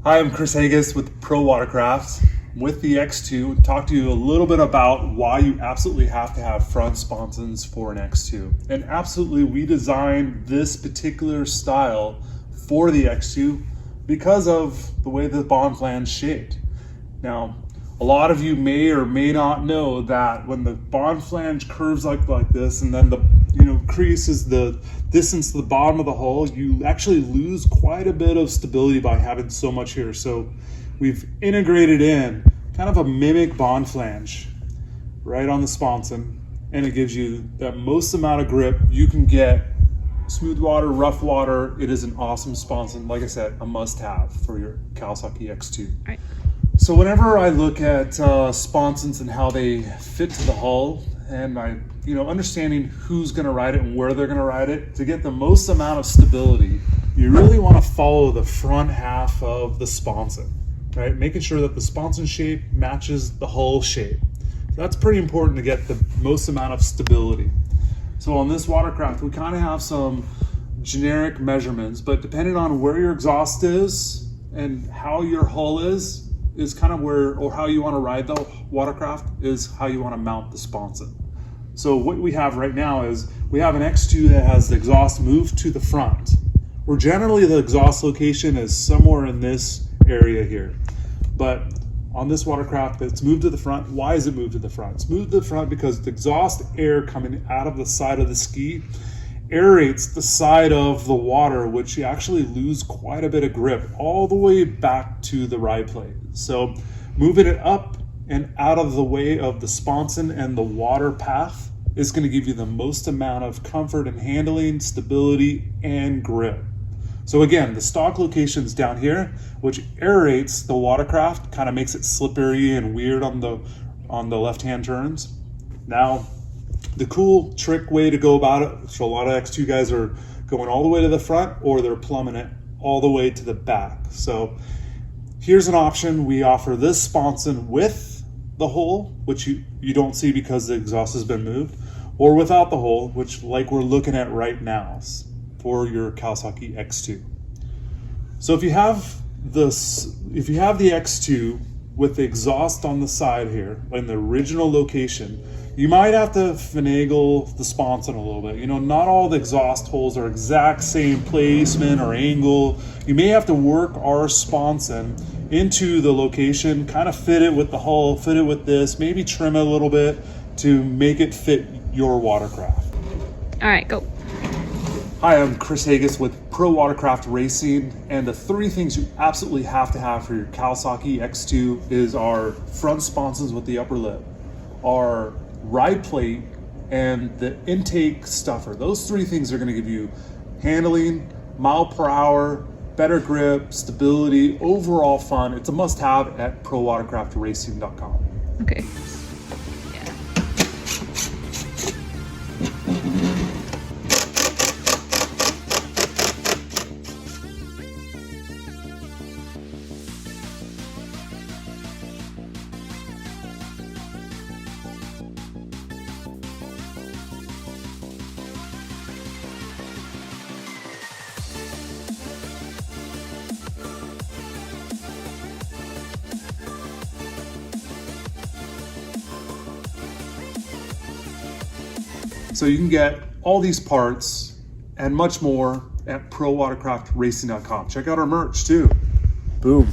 Hi, I'm Chris Haggis with Pro Watercraft. With the X2, talk to you a little bit about why you absolutely have to have front sponsons for an X2. And absolutely, we designed this particular style for the X2 because of the way the bond flange shaped. Now, a lot of you may or may not know that when the bond flange curves like this, and then the creases the distance to the bottom of the hull, you actually lose quite a bit of stability by having so much here. So we've integrated in kind of a mimic bond flange right on the sponson, and it gives you that most amount of grip you can get. Smooth water, rough water, it is an awesome sponson. Like I said, a must-have for your Kawasaki X2. Right. So whenever I look at sponsons and how they fit to the hull, and understanding who's going to ride it and where they're going to ride it, to get the most amount of stability, you really want to follow the front half of the sponson, right? Making sure that the sponson shape matches the hull shape. So that's pretty important to get the most amount of stability. So on this watercraft, we kind of have some generic measurements, but depending on where your exhaust is and how your hull is kind of where, or how you want to ride the watercraft is how you want to mount the sponson. So what we have right now is we have an X2 that has the exhaust moved to the front, where generally the exhaust location is somewhere in this area here. But on this watercraft, it's moved to the front. Why is it moved to the front? It's moved to the front because the exhaust air coming out of the side of the ski aerates the side of the water, which you actually lose quite a bit of grip all the way back to the ride plate. So moving it up and out of the way of the sponson and the water path is going to give you the most amount of comfort and handling, stability, and grip. So again, the stock location's down here, which aerates the watercraft, kind of makes it slippery and weird on the left-hand turns. Now, the cool trick way to go about it, so a lot of X2 guys are going all the way to the front, or they're plumbing it all the way to the back. So here's an option. We offer this sponson with the hole, which you don't see because the exhaust has been moved, or without the hole, which like we're looking at right now for your Kawasaki X2. So if you have the X2 with the exhaust on the side here in the original location, you might have to finagle the sponson a little bit. Not all the exhaust holes are exact same placement or angle. You may have to work our sponson into the location, kind of fit it with the hull, fit it with this, maybe trim it a little bit to make it fit your watercraft. All right, go. Hi, I'm Chris Haggis with Pro Watercraft Racing, and the three things you absolutely have to have for your Kawasaki X2 is our front sponsons with the upper lip, our ride plate, and the intake stuffer. Those three things are going to give you handling, mile per hour, better grip, stability, overall fun. It's a must-have at prowatercraftracing.com. Okay. So you can get all these parts and much more at prowatercraftracing.com. Check out our merch too. Boom.